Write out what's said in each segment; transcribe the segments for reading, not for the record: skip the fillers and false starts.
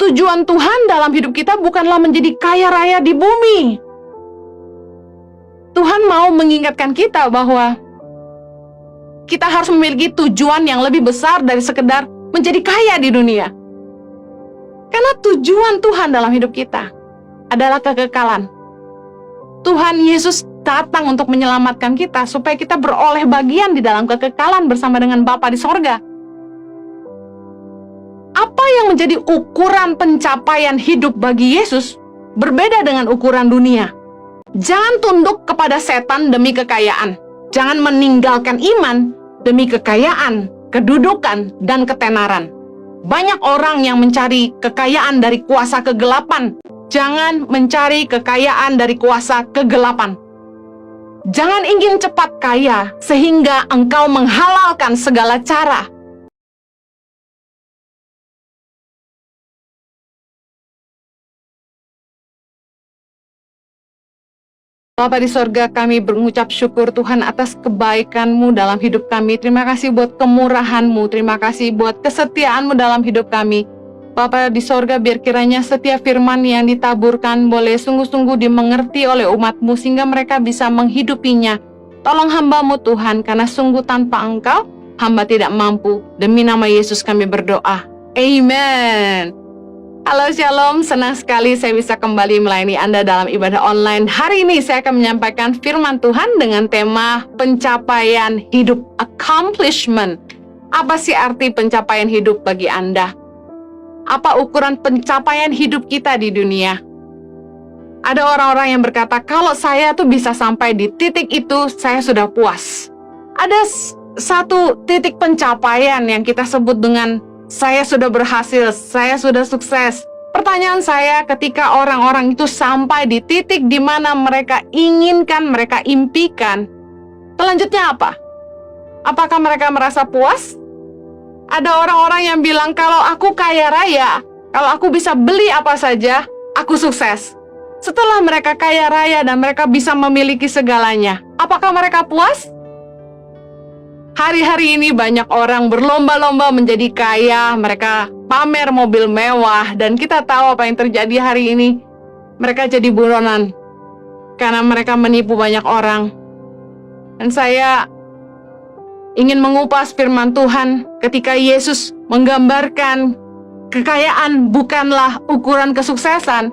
tujuan Tuhan dalam hidup kita bukanlah menjadi kaya raya di bumi. Tuhan mau mengingatkan kita bahwa kita harus memiliki tujuan yang lebih besar dari sekedar menjadi kaya di dunia. Karena tujuan Tuhan dalam hidup kita adalah kekekalan. Tuhan Yesus datang untuk menyelamatkan kita supaya kita beroleh bagian di dalam kekekalan bersama dengan Bapa di sorga. Apa yang menjadi ukuran pencapaian hidup bagi Yesus berbeda dengan ukuran dunia. Jangan tunduk kepada setan demi kekayaan. Jangan meninggalkan iman demi kekayaan, kedudukan, dan ketenaran. Banyak orang yang mencari kekayaan dari kuasa kegelapan. Jangan mencari kekayaan dari kuasa kegelapan. Jangan ingin cepat kaya sehingga engkau menghalalkan segala cara. Bapa di sorga, kami mengucap syukur Tuhan atas kebaikan-Mu dalam hidup kami. Terima kasih buat kemurahan-Mu, terima kasih buat kesetiaan-Mu dalam hidup kami. Bapa di sorga, biar kiranya setiap firman yang ditaburkan boleh sungguh-sungguh dimengerti oleh umat-Mu sehingga mereka bisa menghidupinya. Tolong hamba-Mu Tuhan, karena sungguh tanpa Engkau, hamba tidak mampu. Demi nama Yesus kami berdoa. Amen. Halo Shalom, senang sekali saya bisa kembali melayani Anda dalam ibadah online. Hari ini saya akan menyampaikan firman Tuhan dengan tema pencapaian hidup, accomplishment. Apa sih arti pencapaian hidup bagi Anda? Apa ukuran pencapaian hidup kita di dunia? Ada orang-orang yang berkata, kalau saya tuh bisa sampai di titik itu, saya sudah puas. Ada satu titik pencapaian yang kita sebut dengan saya sudah berhasil, saya sudah sukses. Pertanyaan saya, ketika orang-orang itu sampai di titik di mana mereka inginkan, mereka impikan, selanjutnya apa? Apakah mereka merasa puas? Ada orang-orang yang bilang, kalau aku kaya raya, kalau aku bisa beli apa saja, aku sukses. Setelah mereka kaya raya dan mereka bisa memiliki segalanya, apakah mereka puas? Hari-hari ini banyak orang berlomba-lomba menjadi kaya, mereka pamer mobil mewah, dan kita tahu apa yang terjadi hari ini. Mereka jadi buronan, karena mereka menipu banyak orang. Dan saya ingin mengupas firman Tuhan ketika Yesus menggambarkan kekayaan bukanlah ukuran kesuksesan.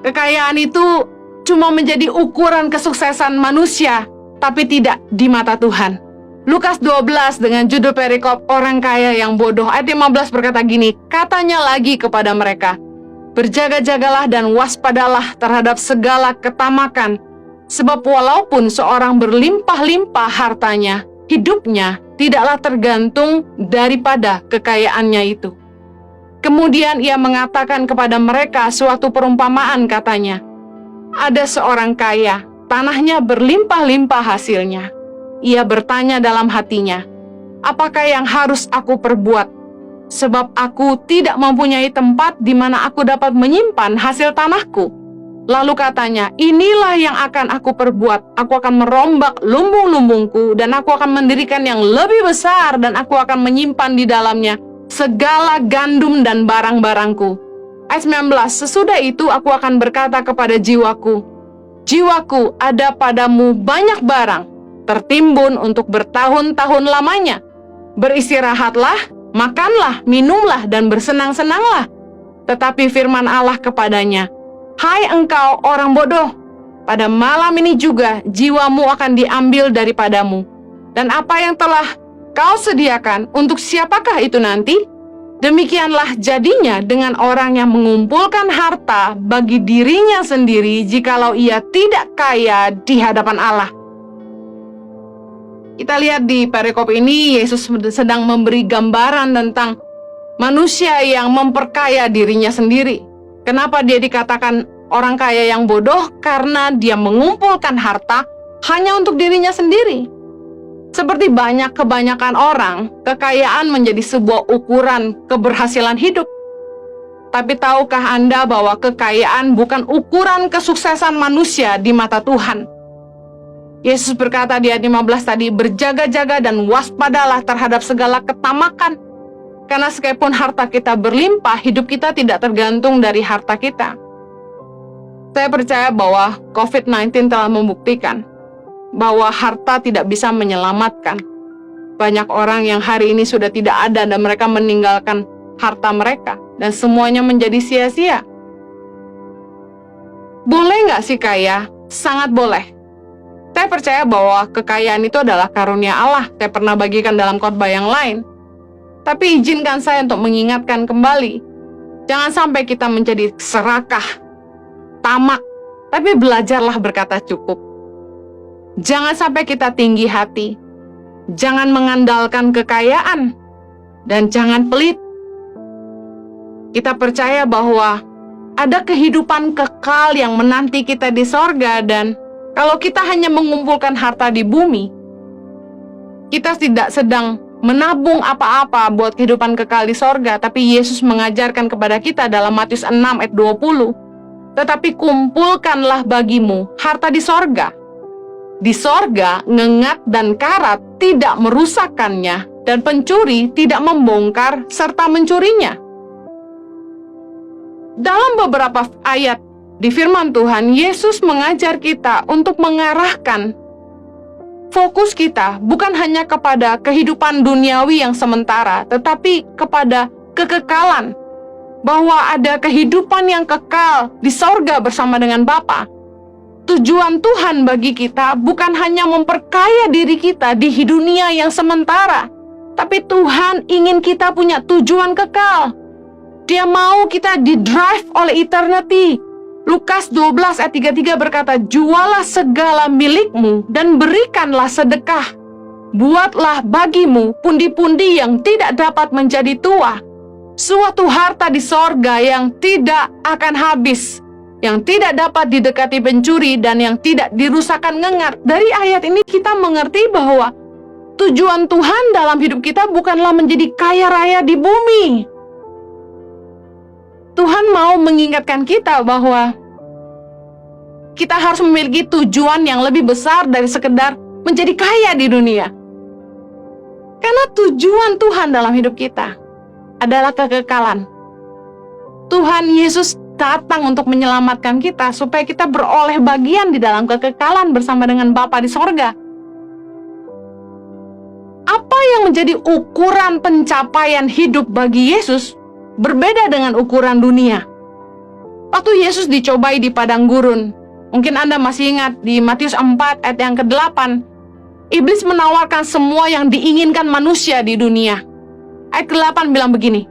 Kekayaan itu cuma menjadi ukuran kesuksesan manusia, tapi tidak di mata Tuhan. Lukas 12 dengan judul perikop orang kaya yang bodoh, ayat 15 berkata gini, katanya lagi kepada mereka, berjaga-jagalah dan waspadalah terhadap segala ketamakan, sebab walaupun seorang berlimpah-limpah hartanya, hidupnya tidaklah tergantung daripada kekayaannya itu. Kemudian ia mengatakan kepada mereka suatu perumpamaan, katanya, ada seorang kaya, tanahnya berlimpah-limpah hasilnya. Ia bertanya dalam hatinya, apakah yang harus aku perbuat? Sebab aku tidak mempunyai tempat di mana aku dapat menyimpan hasil tanahku. Lalu katanya, inilah yang akan aku perbuat. Aku akan merombak lumbung-lumbungku dan aku akan mendirikan yang lebih besar dan aku akan menyimpan di dalamnya segala gandum dan barang-barangku. Ayat 19, sesudah itu aku akan berkata kepada jiwaku, jiwaku, ada padamu banyak barang, tertimbun untuk bertahun-tahun lamanya. Beristirahatlah, makanlah, minumlah, dan bersenang-senanglah. Tetapi firman Allah kepadanya, hai engkau orang bodoh, pada malam ini juga jiwamu akan diambil daripadamu. Dan apa yang telah kau sediakan, untuk siapakah itu nanti? Demikianlah jadinya dengan orang yang mengumpulkan harta bagi dirinya sendiri, jikalau ia tidak kaya di hadapan Allah. Kita lihat di perikop ini, Yesus sedang memberi gambaran tentang manusia yang memperkaya dirinya sendiri. Kenapa dia dikatakan orang kaya yang bodoh? Karena dia mengumpulkan harta hanya untuk dirinya sendiri. Seperti kebanyakan orang, kekayaan menjadi sebuah ukuran keberhasilan hidup. Tapi tahukah Anda bahwa kekayaan bukan ukuran kesuksesan manusia di mata Tuhan? Yesus berkata di ayat 15 tadi, berjaga-jaga dan waspadalah terhadap segala ketamakan. Karena sekalipun harta kita berlimpah, hidup kita tidak tergantung dari harta kita. Saya percaya bahwa COVID-19 telah membuktikan bahwa harta tidak bisa menyelamatkan. Banyak orang yang hari ini sudah tidak ada dan mereka meninggalkan harta mereka dan semuanya menjadi sia-sia. Boleh nggak sih kaya? Sangat boleh. Saya percaya bahwa kekayaan itu adalah karunia Allah. Saya pernah bagikan dalam khotbah yang lain. Tapi izinkan saya untuk mengingatkan kembali. Jangan sampai kita menjadi serakah, tamak, tapi belajarlah berkata cukup. Jangan sampai kita tinggi hati. Jangan mengandalkan kekayaan. Dan jangan pelit. Kita percaya bahwa ada kehidupan kekal yang menanti kita di sorga, dan kalau kita hanya mengumpulkan harta di bumi, kita tidak sedang menabung apa-apa buat kehidupan kekal di sorga. Tapi Yesus mengajarkan kepada kita dalam Matius 6 ayat 20, tetapi kumpulkanlah bagimu harta di sorga. Di sorga, ngengat dan karat tidak merusakkannya, dan pencuri tidak membongkar serta mencurinya. Dalam beberapa ayat di firman Tuhan, Yesus mengajar kita untuk mengarahkan fokus kita bukan hanya kepada kehidupan duniawi yang sementara, tetapi kepada kekekalan. Bahwa ada kehidupan yang kekal di sorga bersama dengan Bapa. Tujuan Tuhan bagi kita bukan hanya memperkaya diri kita di dunia yang sementara, tapi Tuhan ingin kita punya tujuan kekal. Dia mau kita di-drive oleh eternity. Lukas 12 ayat 33 berkata, jualah segala milikmu dan berikanlah sedekah. Buatlah bagimu pundi-pundi yang tidak dapat menjadi tua, suatu harta di sorga yang tidak akan habis, yang tidak dapat didekati pencuri dan yang tidak dirusakkan ngengat. Dari ayat ini kita mengerti bahwa tujuan Tuhan dalam hidup kita bukanlah menjadi kaya raya di bumi. Tuhan mau mengingatkan kita bahwa kita harus memiliki tujuan yang lebih besar dari sekedar menjadi kaya di dunia. Karena tujuan Tuhan dalam hidup kita adalah kekekalan. Tuhan Yesus datang untuk menyelamatkan kita supaya kita beroleh bagian di dalam kekekalan bersama dengan Bapa di sorga. Apa yang menjadi ukuran pencapaian hidup bagi Yesus berbeda dengan ukuran dunia. Waktu Yesus dicobai di padang gurun, mungkin Anda masih ingat di Matius 4 ayat yang ke-8, iblis menawarkan semua yang diinginkan manusia di dunia. Ayat ke-8 bilang begini,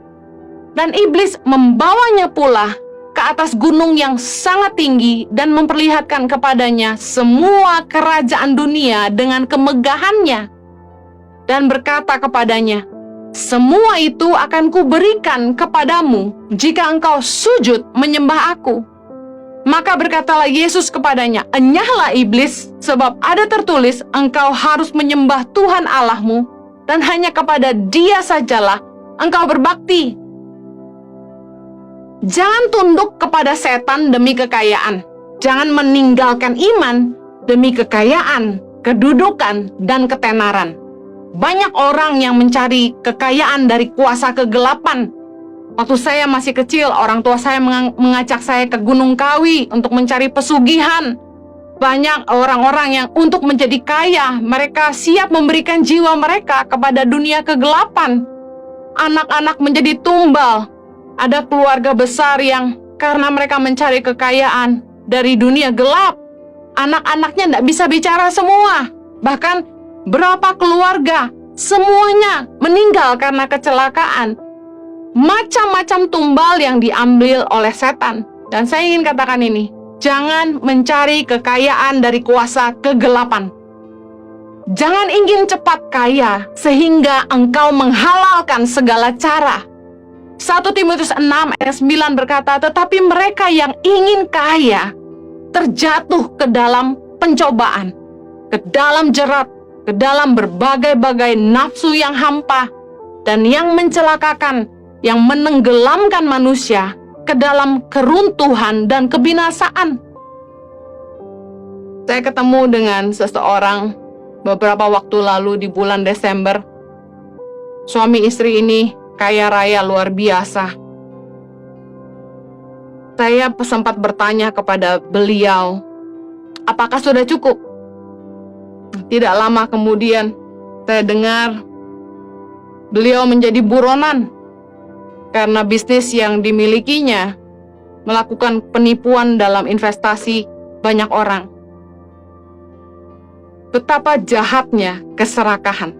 dan iblis membawanya pula ke atas gunung yang sangat tinggi dan memperlihatkan kepadanya semua kerajaan dunia dengan kemegahannya, dan berkata kepadanya, semua itu akan kuberikan kepadamu jika engkau sujud menyembah aku. Maka berkatalah Yesus kepadanya, enyahlah iblis, sebab ada tertulis, engkau harus menyembah Tuhan Allahmu, dan hanya kepada Dia sajalah engkau berbakti. Jangan tunduk kepada setan demi kekayaan. Jangan meninggalkan iman demi kekayaan, kedudukan, dan ketenaran. Banyak orang yang mencari kekayaan dari kuasa kegelapan. Waktu saya masih kecil, orang tua saya mengajak saya ke Gunung Kawi untuk mencari pesugihan. Banyak orang-orang yang untuk menjadi kaya, mereka siap memberikan jiwa mereka kepada dunia kegelapan. Anak-anak menjadi tumbal. Ada keluarga besar yang karena mereka mencari kekayaan dari dunia gelap, anak-anaknya tidak bisa bicara semua. Bahkan berapa keluarga, semuanya meninggal karena kecelakaan. Macam-macam tumbal yang diambil oleh setan. Dan saya ingin katakan ini, jangan mencari kekayaan dari kuasa kegelapan. Jangan ingin cepat kaya sehingga engkau menghalalkan segala cara. 1 Timotius 6 ayat 9 berkata, tetapi mereka yang ingin kaya terjatuh ke dalam pencobaan, ke dalam jerat, ke dalam berbagai-bagai nafsu yang hampa dan yang mencelakakan, yang menenggelamkan manusia ke dalam keruntuhan dan kebinasaan. Saya ketemu dengan seseorang beberapa waktu lalu di bulan Desember. Suami istri ini kaya raya luar biasa. Saya sempat bertanya kepada beliau, apakah sudah cukup? Tidak lama kemudian, saya dengar beliau menjadi buronan karena bisnis yang dimilikinya melakukan penipuan dalam investasi banyak orang. Betapa jahatnya keserakahan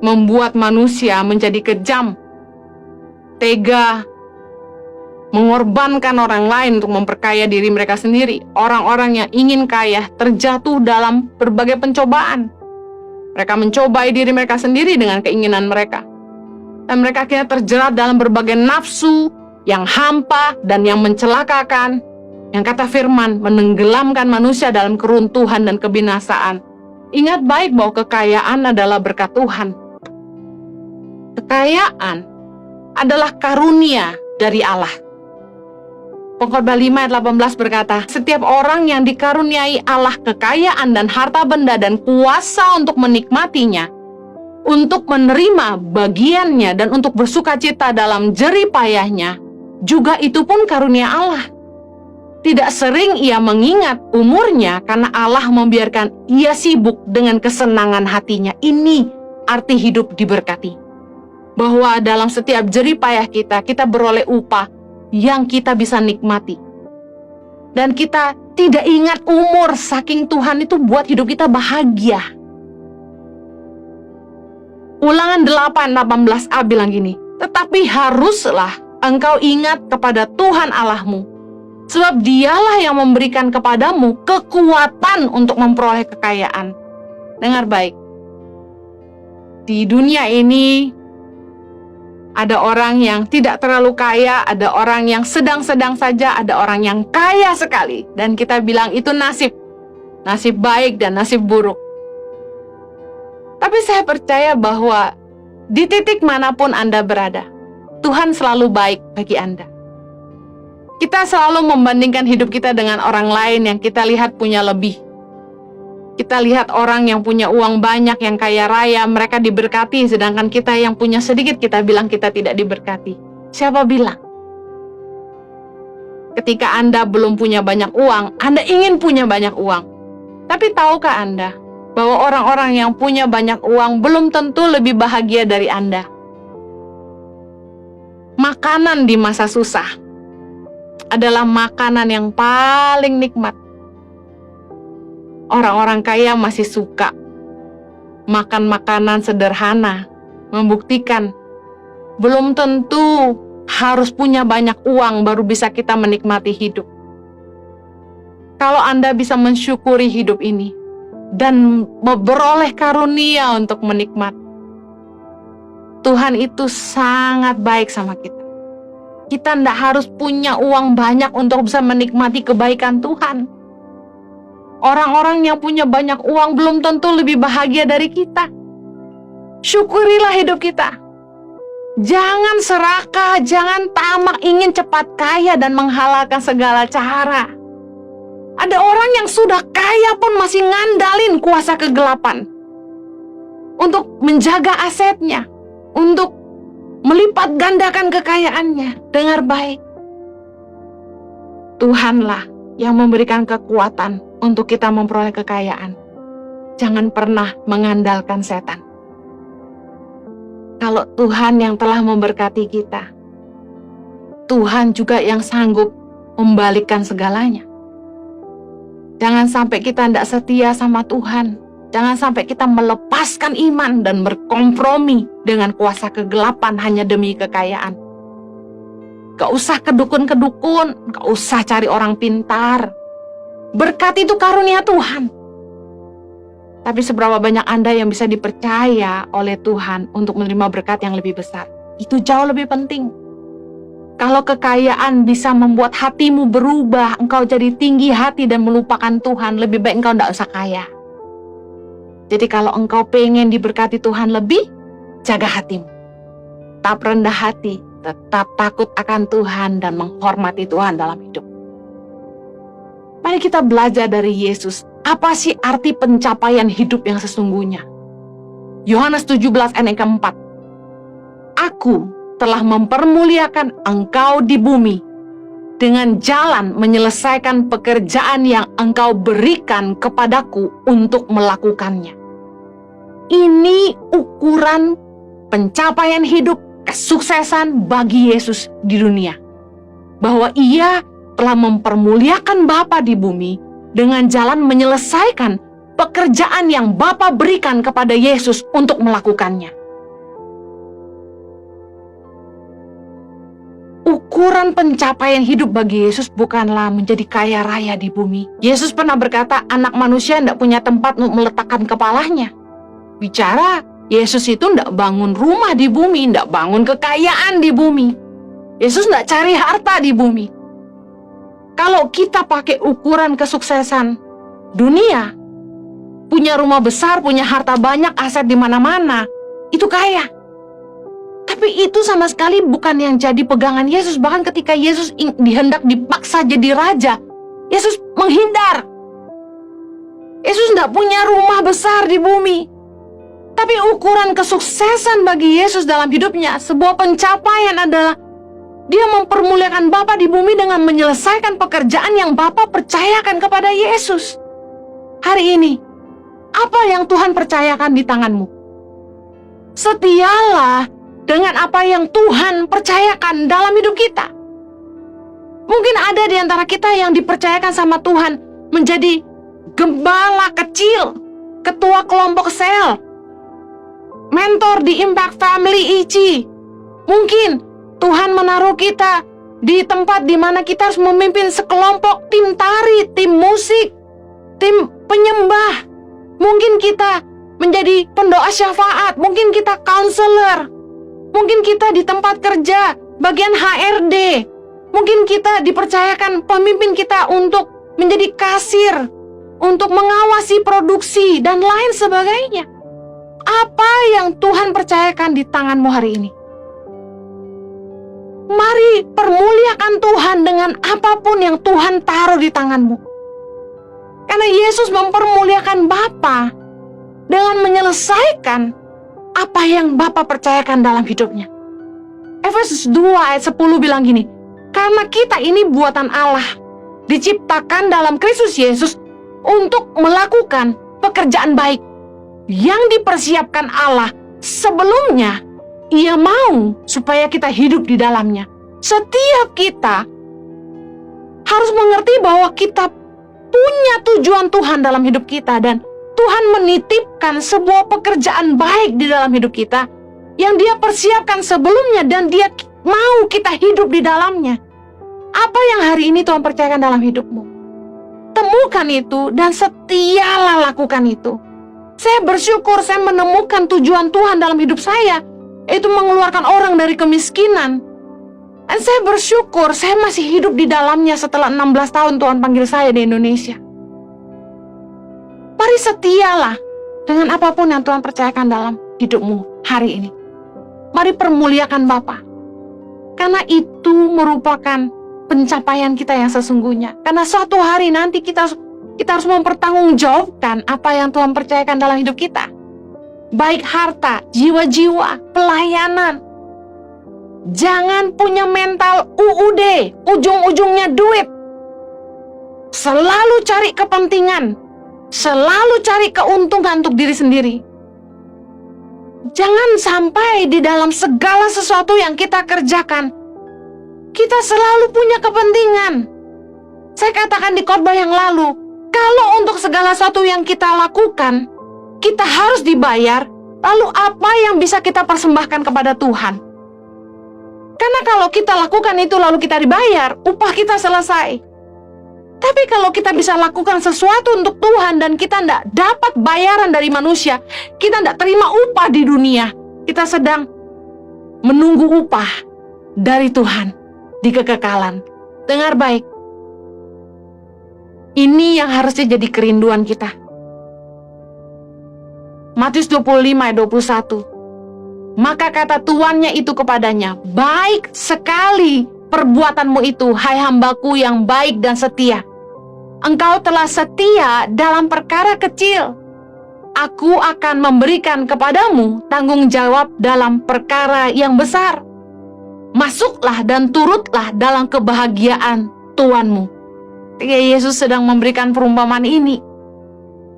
membuat manusia menjadi kejam, tega, mengorbankan orang lain untuk memperkaya diri mereka sendiri. Orang-orang yang ingin kaya terjatuh dalam berbagai pencobaan. Mereka mencobai diri mereka sendiri dengan keinginan mereka. Dan mereka akhirnya terjerat dalam berbagai nafsu yang hampa dan yang mencelakakan. Yang kata firman, menenggelamkan manusia dalam keruntuhan dan kebinasaan. Ingat baik bahwa kekayaan adalah berkat Tuhan. Kekayaan adalah karunia dari Allah. Pengkhotbah 5 ayat 18 berkata, setiap orang yang dikaruniai Allah kekayaan dan harta benda dan kuasa untuk menikmatinya, untuk menerima bagiannya dan untuk bersukacita dalam jerih payahnya, juga itu pun karunia Allah. Tidak sering ia mengingat umurnya karena Allah membiarkan ia sibuk dengan kesenangan hatinya. Ini arti hidup diberkati. Bahwa dalam setiap jerih payah kita beroleh upah yang kita bisa nikmati. Dan kita tidak ingat umur, saking Tuhan itu buat hidup kita bahagia. Ulangan 8:18a bilang gini, tetapi haruslah engkau ingat kepada Tuhan Allahmu, sebab dialah yang memberikan kepadamu kekuatan untuk memperoleh kekayaan. Dengar baik, di dunia ini ada orang yang tidak terlalu kaya, ada orang yang sedang-sedang saja, ada orang yang kaya sekali. Dan kita bilang itu nasib. Nasib baik dan nasib buruk. Tapi saya percaya bahwa di titik manapun Anda berada, Tuhan selalu baik bagi Anda. Kita selalu membandingkan hidup kita dengan orang lain yang kita lihat punya lebih. Kita lihat orang yang punya uang banyak, yang kaya raya, mereka diberkati, sedangkan kita yang punya sedikit, kita bilang kita tidak diberkati. Siapa bilang? Ketika Anda belum punya banyak uang, Anda ingin punya banyak uang. Tapi tahukah Anda bahwa orang-orang yang punya banyak uang belum tentu lebih bahagia dari Anda? Makanan di masa susah adalah makanan yang paling nikmat. Orang-orang kaya masih suka makan makanan sederhana, membuktikan belum tentu harus punya banyak uang baru bisa kita menikmati hidup. Kalau Anda bisa mensyukuri hidup ini dan beroleh karunia untuk menikmati, Tuhan itu sangat baik sama kita. Kita tidak harus punya uang banyak untuk bisa menikmati kebaikan Tuhan. Orang-orang yang punya banyak uang belum tentu lebih bahagia dari kita. Syukurilah hidup kita. Jangan serakah, jangan tamak ingin cepat kaya dan menghalalkan segala cara. Ada orang yang sudah kaya pun masih ngandalin kuasa kegelapan untuk menjaga asetnya, untuk melipat gandakan kekayaannya. Dengar baik, Tuhanlah yang memberikan kekuatan untuk kita memperoleh kekayaan. Jangan pernah mengandalkan setan. Kalau Tuhan yang telah memberkati kita, Tuhan juga yang sanggup membalikkan segalanya. Jangan sampai kita tidak setia sama Tuhan. Jangan sampai kita melepaskan iman dan berkompromi dengan kuasa kegelapan hanya demi kekayaan. Gak usah kedukun-kedukun, gak usah cari orang pintar. Berkat itu karunia Tuhan. Tapi seberapa banyak Anda yang bisa dipercaya oleh Tuhan untuk menerima berkat yang lebih besar? Itu jauh lebih penting. Kalau kekayaan bisa membuat hatimu berubah, engkau jadi tinggi hati dan melupakan Tuhan, lebih baik engkau tidak usah kaya. Jadi kalau engkau pengen diberkati Tuhan lebih, jaga hatimu. Tetap rendah hati, tetap takut akan Tuhan dan menghormati Tuhan dalam hidup. Mari kita belajar dari Yesus. Apa sih arti pencapaian hidup yang sesungguhnya? Yohanes 17 ayat yang keempat. Aku telah mempermuliakan engkau di bumi dengan jalan menyelesaikan pekerjaan yang engkau berikan kepadaku untuk melakukannya. Ini ukuran pencapaian hidup kesuksesan bagi Yesus di dunia. Bahwa ia telah mempermuliakan Bapa di bumi dengan jalan menyelesaikan pekerjaan yang Bapa berikan kepada Yesus untuk melakukannya. Ukuran pencapaian hidup bagi Yesus bukanlah menjadi kaya raya di bumi. Yesus pernah berkata, anak manusia tidak punya tempat untuk meletakkan kepalanya. Bicara, Yesus itu tidak bangun rumah di bumi, tidak bangun kekayaan di bumi. Yesus tidak cari harta di bumi. Kalau kita pakai ukuran kesuksesan dunia, punya rumah besar, punya harta banyak, aset di mana-mana, itu kaya. Tapi itu sama sekali bukan yang jadi pegangan Yesus. Bahkan ketika Yesus dihendak dipaksa jadi raja, Yesus menghindar. Yesus tidak punya rumah besar di bumi. Tapi ukuran kesuksesan bagi Yesus dalam hidupnya, sebuah pencapaian adalah dia mempermuliakan Bapa di bumi dengan menyelesaikan pekerjaan yang Bapa percayakan kepada Yesus. Hari ini, apa yang Tuhan percayakan di tanganmu? Setialah dengan apa yang Tuhan percayakan dalam hidup kita. Mungkin ada di antara kita yang dipercayakan sama Tuhan menjadi gembala kecil, ketua kelompok sel, mentor di Impact Family ICI. Mungkin Tuhan menaruh kita di tempat di mana kita harus memimpin sekelompok tim tari, tim musik, tim penyembah. Mungkin kita menjadi pendoa syafaat, mungkin kita counselor, mungkin kita di tempat kerja, bagian HRD, mungkin kita dipercayakan pemimpin kita untuk menjadi kasir, untuk mengawasi produksi, dan lain sebagainya. Apa yang Tuhan percayakan di tanganmu hari ini? Mari permuliakan Tuhan dengan apapun yang Tuhan taruh di tanganmu. Karena Yesus mempermuliakan Bapa dengan menyelesaikan apa yang Bapa percayakan dalam hidupnya. Efesus 2 ayat 10 bilang gini, karena kita ini buatan Allah, diciptakan dalam Kristus Yesus untuk melakukan pekerjaan baik yang dipersiapkan Allah sebelumnya Ia mau supaya kita hidup di dalamnya. Setiap kita harus mengerti bahwa kita punya tujuan Tuhan dalam hidup kita, dan Tuhan menitipkan sebuah pekerjaan baik di dalam hidup kita yang Dia persiapkan sebelumnya, dan Dia mau kita hidup di dalamnya. Apa yang hari ini Tuhan percayakan dalam hidupmu? Temukan itu dan setialah lakukan itu. Saya bersyukur saya menemukan tujuan Tuhan dalam hidup saya, yaitu mengeluarkan orang dari kemiskinan. Dan saya bersyukur saya masih hidup di dalamnya setelah 16 tahun Tuhan panggil saya di Indonesia. Mari setialah dengan apapun yang Tuhan percayakan dalam hidupmu hari ini. Mari permuliakan Bapa. Karena itu merupakan pencapaian kita yang sesungguhnya. Karena suatu hari nanti kita harus mempertanggungjawabkan apa yang Tuhan percayakan dalam hidup kita. Baik harta, jiwa-jiwa, pelayanan. Jangan punya mental UUD, ujung-ujungnya duit. Selalu cari kepentingan, selalu cari keuntungan untuk diri sendiri. Jangan sampai di dalam segala sesuatu yang kita kerjakan, kita selalu punya kepentingan. Saya katakan di khotbah yang lalu, kalau untuk segala sesuatu yang kita lakukan, kita harus dibayar, lalu apa yang bisa kita persembahkan kepada Tuhan? Karena kalau kita lakukan itu lalu kita dibayar, upah kita selesai. Tapi kalau kita bisa lakukan sesuatu untuk Tuhan dan kita tidak dapat bayaran dari manusia, kita tidak terima upah di dunia, kita sedang menunggu upah dari Tuhan di kekekalan. Dengar baik, ini yang harusnya jadi kerinduan kita. Matius 25 ayat 21. Maka kata tuannya itu kepadanya, baik sekali perbuatanmu itu, hai hambaku yang baik dan setia. Engkau telah setia dalam perkara kecil. Aku akan memberikan kepadamu tanggung jawab dalam perkara yang besar. Masuklah dan turutlah dalam kebahagiaan Tuhanmu. Ketika Yesus sedang memberikan perumpamaan ini,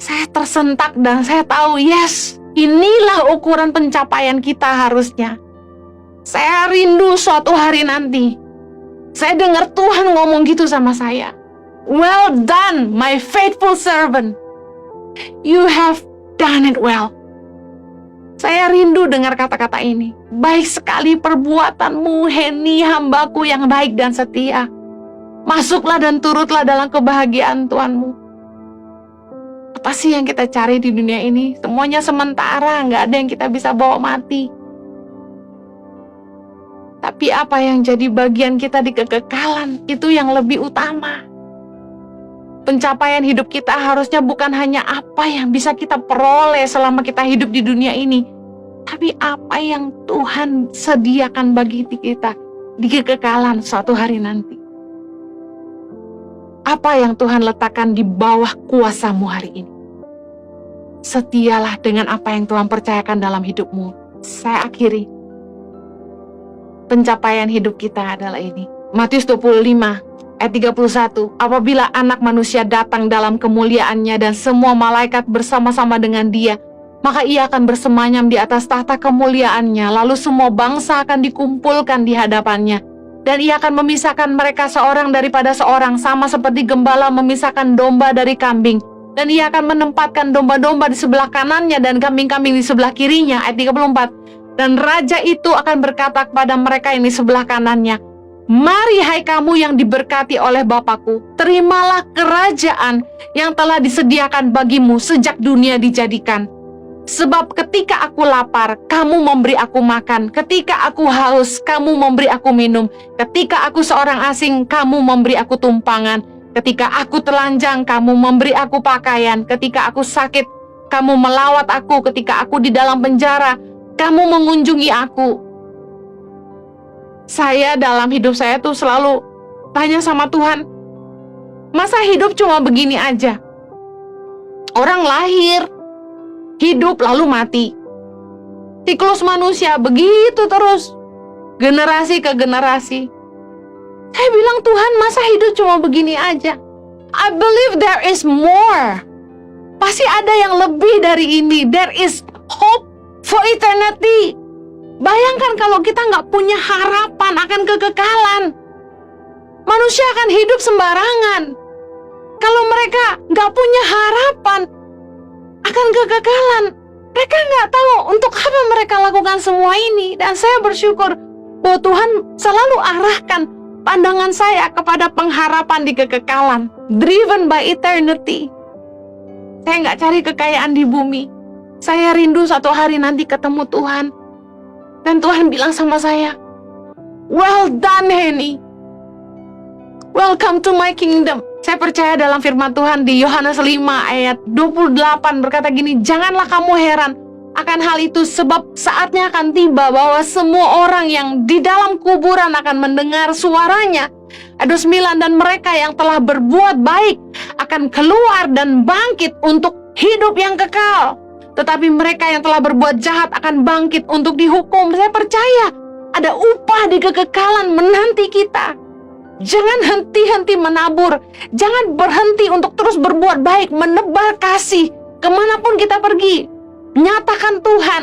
saya tersentak dan saya tahu, yes, inilah ukuran pencapaian kita harusnya. Saya rindu suatu hari nanti. Saya dengar Tuhan ngomong gitu sama saya. Well done, my faithful servant. You have done it well. Saya rindu dengar kata-kata ini. Baik sekali perbuatanmu, Henny, hambaku yang baik dan setia. Masuklah dan turutlah dalam kebahagiaan Tuhanmu. Apa sih yang kita cari di dunia ini? Semuanya sementara, nggak ada yang kita bisa bawa mati. Tapi apa yang jadi bagian kita di kekekalan, itu yang lebih utama. Pencapaian hidup kita harusnya bukan hanya apa yang bisa kita peroleh selama kita hidup di dunia ini, tapi apa yang Tuhan sediakan bagi kita di kekekalan suatu hari nanti. Apa yang Tuhan letakkan di bawah kuasa-Mu hari ini. Setialah dengan apa yang Tuhan percayakan dalam hidupmu. Saya akhiri. Pencapaian hidup kita adalah ini. Matius 25 ayat 31. Apabila Anak Manusia datang dalam kemuliaannya dan semua malaikat bersama-sama dengan Dia, maka Ia akan bersemayam di atas tahta kemuliaannya. Lalu semua bangsa akan dikumpulkan di hadapannya. Dan Ia akan memisahkan mereka seorang daripada seorang, sama seperti gembala memisahkan domba dari kambing. Dan Ia akan menempatkan domba-domba di sebelah kanannya dan kambing-kambing di sebelah kirinya. Ayat 34. Dan Raja itu akan berkata kepada mereka yang di sebelah kanannya, mari hai kamu yang diberkati oleh Bapakku, terimalah kerajaan yang telah disediakan bagimu sejak dunia dijadikan. Sebab ketika aku lapar, kamu memberi aku makan. Ketika aku haus, kamu memberi aku minum. Ketika aku seorang asing, kamu memberi aku tumpangan. Ketika aku telanjang, kamu memberi aku pakaian. Ketika aku sakit, kamu melawat aku. Ketika aku di dalam penjara, kamu mengunjungi aku. Saya dalam hidup saya tuh selalu tanya sama Tuhan, masa hidup cuma begini aja? Orang lahir, hidup lalu mati. Siklus manusia begitu terus, generasi ke generasi. Saya bilang, Tuhan, masa hidup cuma begini aja? I believe there is more. Pasti ada yang lebih dari ini. There is hope for eternity. Bayangkan kalau kita nggak punya harapan akan kekekalan. Manusia akan hidup sembarangan. Kalau mereka nggak punya harapan akan kekekalan, mereka nggak tahu untuk apa mereka lakukan semua ini. Dan saya bersyukur bahwa Tuhan selalu arahkan pandangan saya kepada pengharapan di kekekalan, driven by eternity. Saya nggak cari kekayaan di bumi. Saya rindu suatu hari nanti ketemu Tuhan. Dan Tuhan bilang sama saya, well done, Henny. Welcome to my kingdom. Saya percaya dalam firman Tuhan di Yohanes 5 ayat 28 berkata gini, janganlah kamu heran akan hal itu, sebab saatnya akan tiba bahwa semua orang yang di dalam kuburan akan mendengar suaranya. Ayat 29, dan mereka yang telah berbuat baik akan keluar dan bangkit untuk hidup yang kekal. Tetapi mereka yang telah berbuat jahat akan bangkit untuk dihukum. Saya percaya ada upah di kekekalan menanti kita. Jangan henti-henti menabur. Jangan berhenti untuk terus berbuat baik, menebar kasih kemanapun kita pergi. Nyatakan Tuhan.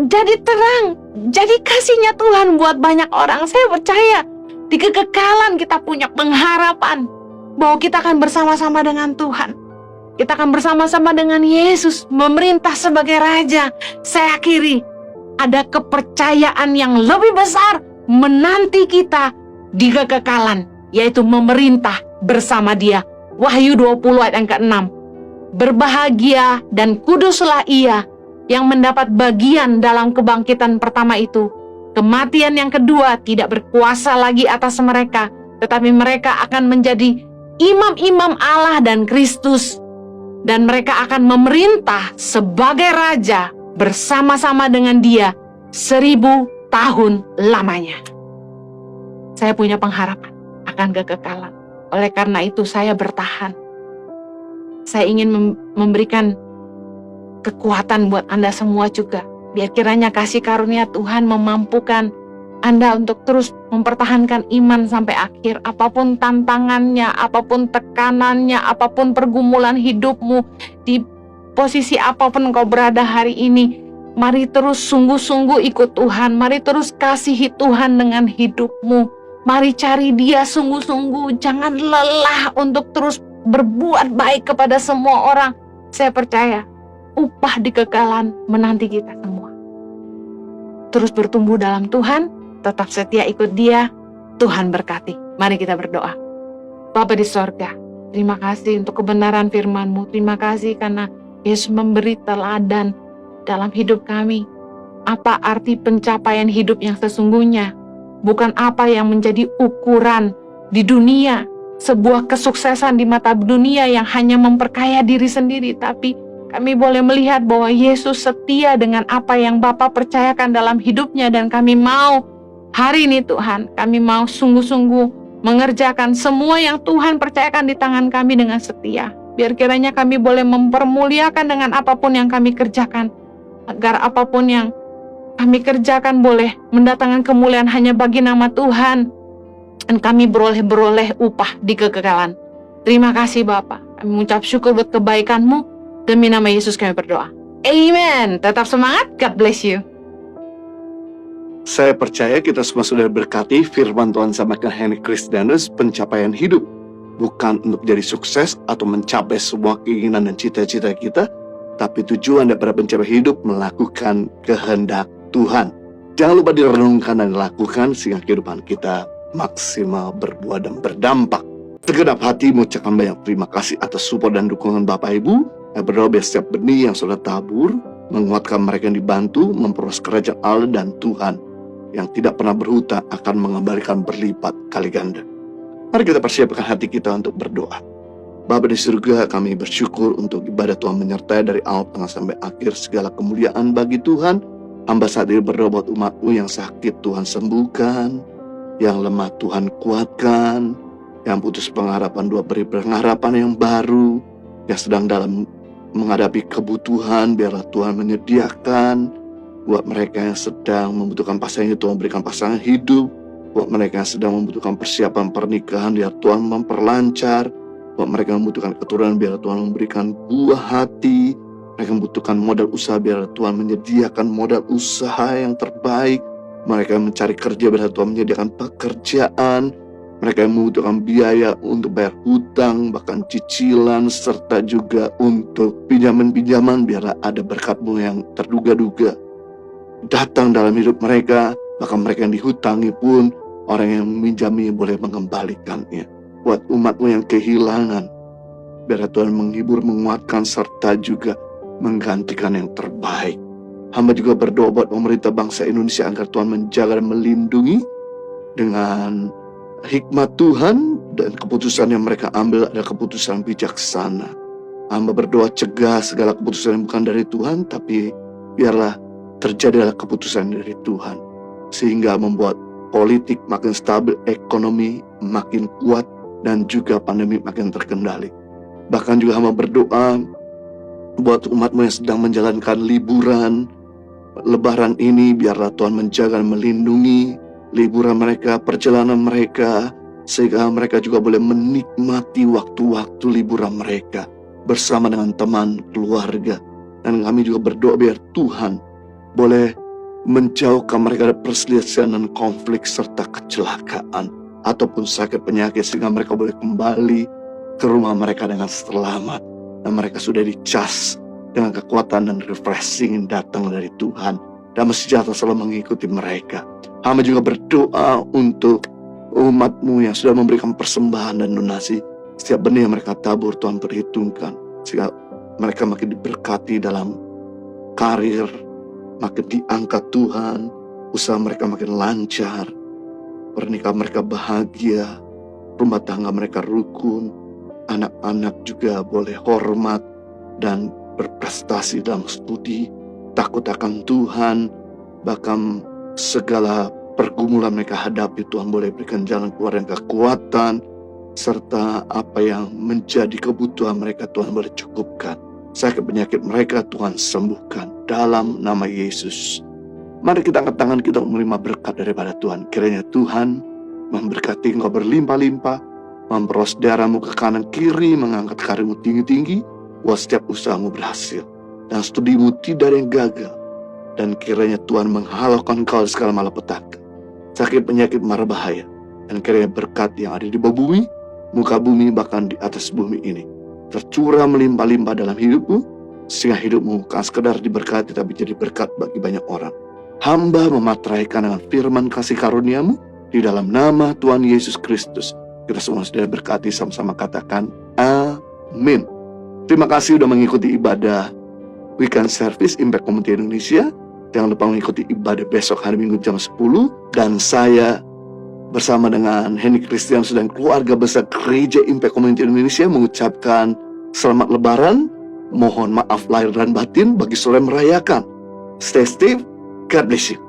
Jadi terang. Jadi kasihnya Tuhan buat banyak orang. Saya percaya di kekekalan kita punya pengharapan bahwa kita akan bersama-sama dengan Tuhan. Kita akan bersama-sama dengan Yesus memerintah sebagai Raja. Saya akhiri, ada kepercayaan yang lebih besar menanti kita di kekekalan, yaitu memerintah bersama Dia. Wahyu 20 ayat yang ke-6. Berbahagia dan kuduslah ia yang mendapat bagian dalam kebangkitan pertama itu. Kematian yang kedua tidak berkuasa lagi atas mereka, tetapi mereka akan menjadi imam-imam Allah dan Kristus. Dan mereka akan memerintah sebagai Raja bersama-sama dengan Dia 1000 tahun lamanya. Saya punya pengharapan akan kekekalan. Oleh karena itu saya bertahan. Saya ingin memberikan kekuatan buat Anda semua juga. Biar kiranya kasih karunia Tuhan memampukan Anda untuk terus mempertahankan iman sampai akhir. Apapun tantangannya, apapun tekanannya, apapun pergumulan hidupmu, di posisi apapun engkau berada hari ini, mari terus sungguh-sungguh ikut Tuhan. Mari terus kasihi Tuhan dengan hidupmu. Mari cari Dia sungguh-sungguh. Jangan lelah untuk terus berbuat baik kepada semua orang. Saya percaya upah di kekekalan menanti kita semua. Terus bertumbuh dalam Tuhan, tetap setia ikut Dia. Tuhan berkati. Mari kita berdoa. Bapa di sorga, terima kasih untuk kebenaran firman-Mu. Terima kasih karena Yesus memberi teladan dalam hidup kami. Apa arti pencapaian hidup yang sesungguhnya? Bukan apa yang menjadi ukuran di dunia, sebuah kesuksesan di mata dunia yang hanya memperkaya diri sendiri, tapi kami boleh melihat bahwa Yesus setia dengan apa yang Bapa percayakan dalam hidupnya, dan kami mau hari ini Tuhan, kami mau sungguh-sungguh mengerjakan semua yang Tuhan percayakan di tangan kami dengan setia. Biar kiranya kami boleh mempermuliakan dengan apapun yang kami kerjakan, agar apapun yang kami kerjakan boleh mendatangkan kemuliaan hanya bagi nama Tuhan, dan kami beroleh upah di kekekalan. Terima kasih Bapa. Kami mengucap syukur buat kebaikan-Mu. Demi nama Yesus kami berdoa. Amen. Tetap semangat. God bless you. Saya percaya kita semua sudah berkati firman Tuhan sampaikan Henry Kristianus. Pencapaian hidup bukan untuk jadi sukses atau mencapai semua keinginan dan cita-cita kita, tapi tujuan daripada pencapaian hidup melakukan kehendak Tuhan. Jangan lupa direnungkan dan dilakukan sehingga kehidupan kita maksimal berbuah dan berdampak. Segenap hati mengucapkan banyak terima kasih atas support dan dukungan Bapak Ibu. Saya berdoa biar setiap benih yang sudah tabur menguatkan mereka yang dibantu memperluas kerajaan Allah, dan Tuhan yang tidak pernah berhutang akan mengembalikan berlipat kali ganda. Mari kita persiapkan hati kita untuk berdoa. Bapa di surga, kami bersyukur untuk ibadah Tuhan menyertai dari awal tengah sampai akhir. Segala kemuliaan bagi Tuhan. Hamba saat ini berdoa buat umat-Mu yang sakit Tuhan sembuhkan, yang lemah Tuhan kuatkan, yang putus pengharapan Tuhan beri pengharapan yang baru, yang sedang dalam menghadapi kebutuhan biarlah Tuhan menyediakan. Buat mereka yang sedang membutuhkan pasangan, Tuhan berikan pasangan hidup. Buat mereka yang sedang membutuhkan persiapan pernikahan, biar Tuhan memperlancar. Buat mereka yang membutuhkan keturunan, biar Tuhan memberikan buah hati. Mereka membutuhkan modal usaha, biar Tuhan menyediakan modal usaha yang terbaik. Mereka yang mencari kerja, biar Tuhan menyediakan pekerjaan. Mereka yang membutuhkan biaya untuk bayar hutang, bahkan cicilan, serta juga untuk pinjaman-pinjaman, biar ada berkat-Mu yang terduga-duga datang dalam hidup mereka. Bahkan mereka yang dihutangi pun, orang yang meminjami boleh mengembalikannya. Buat umat-Mu yang kehilangan, biar Tuhan menghibur, menguatkan, serta juga menggantikan yang terbaik. Hamba juga berdoa buat pemerintah bangsa Indonesia agar Tuhan menjaga dan melindungi dengan hikmat Tuhan, dan keputusan yang mereka ambil adalah keputusan bijaksana. Hamba berdoa cegah segala keputusan yang bukan dari Tuhan, tapi biarlah terjadi adalah keputusan dari Tuhan, sehingga membuat politik makin stabil, ekonomi makin kuat, dan juga pandemi makin terkendali. Bahkan juga hamba berdoa buat umat-Mu yang sedang menjalankan liburan Lebaran ini, biarlah Tuhan menjaga dan melindungi liburan mereka, perjalanan mereka, sehingga mereka juga boleh menikmati waktu-waktu liburan mereka bersama dengan teman, keluarga. Dan kami juga berdoa biar Tuhan boleh menjauhkan mereka dari perselisihan dan konflik serta kecelakaan ataupun sakit penyakit, sehingga mereka boleh kembali ke rumah mereka dengan selamat, dan mereka sudah dicas dengan kekuatan dan refreshing yang datang dari Tuhan, dan sejahtera selalu mengikuti mereka. Hamba juga berdoa untuk umat-Mu yang sudah memberikan persembahan dan donasi. Setiap benih yang mereka tabur Tuhan perhitungkan, sehingga mereka makin diberkati dalam karir, makin diangkat Tuhan, usaha mereka makin lancar, pernikahan mereka bahagia, rumah tangga mereka rukun, anak-anak juga boleh hormat dan berprestasi dalam studi, takut akan Tuhan. Bahkan segala pergumulan mereka hadapi, Tuhan boleh berikan jalan keluar yang kekuatan, serta apa yang menjadi kebutuhan mereka Tuhan boleh cukupkan. Sakit penyakit mereka Tuhan sembuhkan dalam nama Yesus. Mari kita angkat tangan kita untuk menerima berkat daripada Tuhan. Kiranya Tuhan memberkati engkau berlimpah-limpah, memperos darahmu ke kanan kiri, mengangkat karirmu tinggi-tinggi, buat setiap usahamu berhasil, dan studimu tidak ada yang gagal. Dan kiranya Tuhan menghalaukan engkau dari segala malapetaka, sakit penyakit mara bahaya. Dan kiranya berkat yang ada di bawah bumi, muka bumi, bahkan di atas bumi ini tercurah melimpah-limpah dalam hidupmu, sehingga hidupmu bukan sekedar diberkati, tapi jadi berkat bagi banyak orang. Hamba memateraikan dengan firman kasih karuniamu di dalam nama Tuhan Yesus Kristus. Kita semua sudah berkati, sama-sama katakan amin. Terima kasih sudah mengikuti ibadah Weekend Service Impact Community Indonesia. Jangan lupa mengikuti ibadah besok hari Minggu jam 10. Dan saya bersama dengan Henny Christianus dan keluarga besar Gereja Impact Community Indonesia mengucapkan selamat Lebaran. Mohon maaf lahir dan batin bagi saudara merayakan. Stay safe. God bless you.